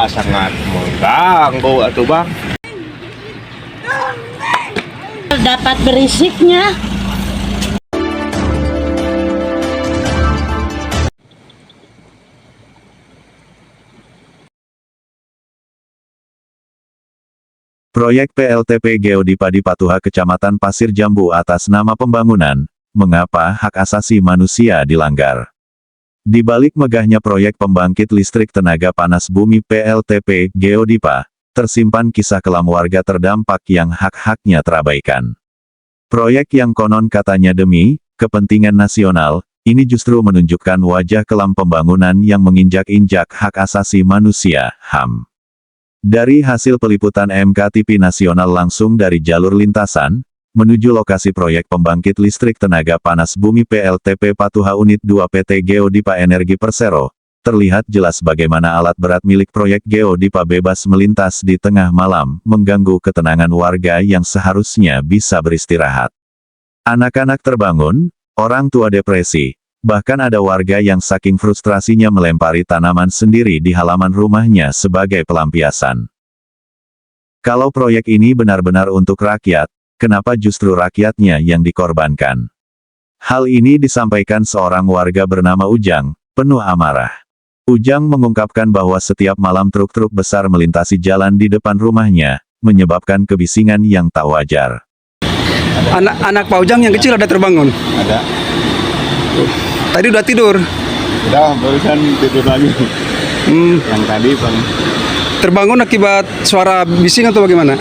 sangat mengganggu atuh Bang. Dapat berisiknya. Proyek PLTP Geodipa di Patuha Kecamatan Pasir Jambu atas nama pembangunan, mengapa hak asasi manusia dilanggar? Di balik megahnya proyek pembangkit listrik tenaga panas bumi PLTP Geodipa, tersimpan kisah kelam warga terdampak yang hak-haknya terabaikan. Proyek yang konon katanya demi kepentingan nasional, ini justru menunjukkan wajah kelam pembangunan yang menginjak-injak hak asasi manusia, HAM. Dari hasil peliputan MKTV Nasional langsung dari jalur lintasan, menuju lokasi proyek pembangkit listrik tenaga panas bumi PLTP Patuha Unit 2 PT Geodipa Energi Persero, terlihat jelas bagaimana alat berat milik proyek Geodipa bebas melintas di tengah malam, mengganggu ketenangan warga yang seharusnya bisa beristirahat. Anak-anak terbangun, orang tua depresi, bahkan ada warga yang saking frustrasinya melempari tanaman sendiri di halaman rumahnya sebagai pelampiasan. Kalau proyek ini benar-benar untuk rakyat, kenapa justru rakyatnya yang dikorbankan? Hal ini disampaikan seorang warga bernama Ujang, penuh amarah. Ujang mengungkapkan bahwa setiap malam truk-truk besar melintasi jalan di depan rumahnya, menyebabkan kebisingan yang tak wajar. Anak Pak Ujang yang kecil ada terbangun? Ada. Tadi udah tidur? Udah, barusan tidur lagi. Yang tadi Bang. Terbangun akibat suara bising atau bagaimana?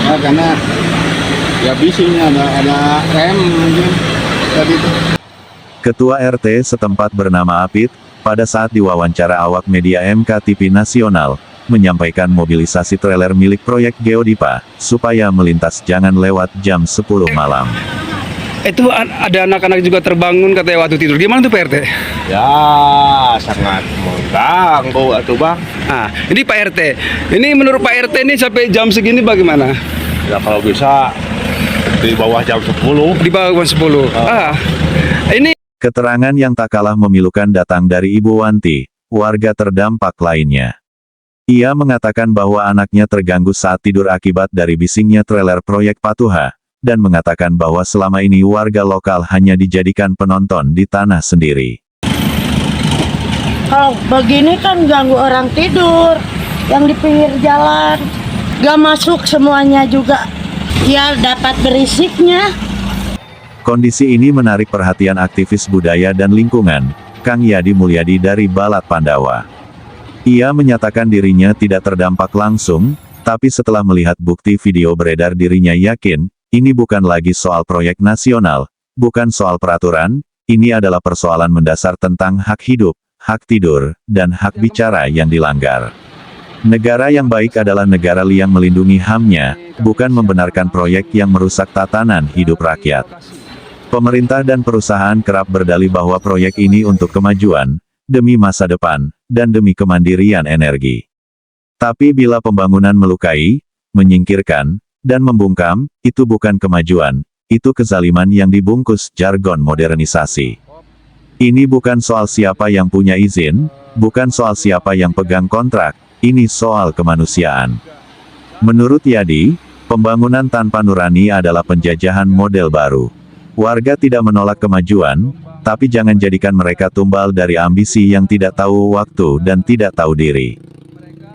Ya karena ya bising ada rem mungkin tadi itu. Ketua RT setempat bernama Apit, pada saat diwawancara awak media MKTV Nasional, menyampaikan mobilisasi trailer milik proyek Geodipa, supaya melintas jangan lewat jam 10 malam. Itu ada anak-anak juga terbangun katanya waktu tidur. Gimana tuh Pak RT? Ya sangat mengganggu atuh Bang. Nah, ini Pak RT. Ini menurut Pak RT ini sampai jam segini bagaimana? Ya kalau bisa di bawah jam 10. Di bawah jam 10. Ini Keterangan yang tak kalah memilukan datang dari Ibu Wanti, warga terdampak lainnya. Ia mengatakan bahwa anaknya terganggu saat tidur akibat dari bisingnya trailer proyek Patuha, dan mengatakan bahwa selama ini warga lokal hanya dijadikan penonton di tanah sendiri. Kalau begini kan ganggu orang tidur yang di pinggir jalan. Gak masuk semuanya juga. Ya dapat berisiknya. Kondisi ini menarik perhatian aktivis budaya dan lingkungan, Kang Yadi Mulyadi dari Balat Pandawa. Ia menyatakan dirinya tidak terdampak langsung, tapi setelah melihat bukti video beredar dirinya yakin, ini bukan lagi soal proyek nasional, bukan soal peraturan, ini adalah persoalan mendasar tentang hak hidup, hak tidur, dan hak bicara yang dilanggar. Negara yang baik adalah negara yang melindungi HAM-nya, bukan membenarkan proyek yang merusak tatanan hidup rakyat. Pemerintah dan perusahaan kerap berdalih bahwa proyek ini untuk kemajuan, demi masa depan, dan demi kemandirian energi. Tapi bila pembangunan melukai, menyingkirkan, dan membungkam, itu bukan kemajuan, itu kezaliman yang dibungkus jargon modernisasi. Ini bukan soal siapa yang punya izin, bukan soal siapa yang pegang kontrak, ini soal kemanusiaan. Menurut Yadi, pembangunan tanpa nurani adalah penjajahan model baru. Warga tidak menolak kemajuan, tapi jangan jadikan mereka tumbal dari ambisi yang tidak tahu waktu dan tidak tahu diri.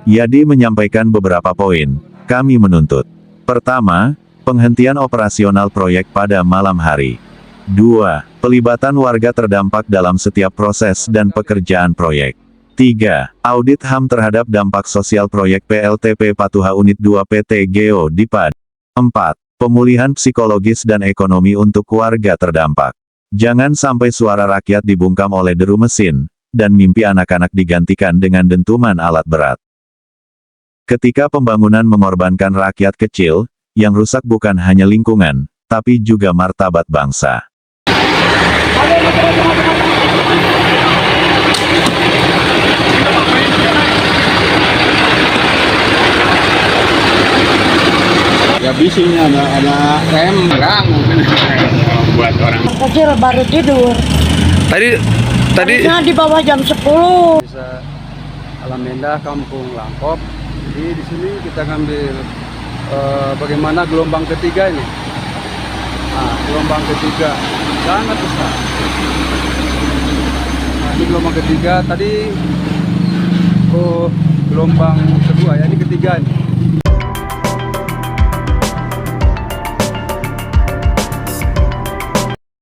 Yadi menyampaikan beberapa poin, kami menuntut. Pertama, penghentian operasional proyek pada malam hari. 2. Pelibatan warga terdampak dalam setiap proses dan pekerjaan proyek. 3. Audit HAM terhadap dampak sosial proyek PLTP Patuha Unit 2 PT Geodipa. 4. Pemulihan psikologis dan ekonomi untuk warga terdampak. Jangan sampai suara rakyat dibungkam oleh deru mesin, dan mimpi anak-anak digantikan dengan dentuman alat berat. Ketika pembangunan mengorbankan rakyat kecil, yang rusak bukan hanya lingkungan, tapi juga martabat bangsa. Ya bisingnya ada rem mungkin buat orang Kecil baru tidur. tadi Harusnya di bawah jam 10. bisa Alam Indah, Kampung Langkop. Jadi di sini kita ngambil bagaimana gelombang ketiga ini. Nah, gelombang ketiga sangat besar. Nah, ini gelombang ketiga tadi, gelombang kedua ya, ini ketiga nih.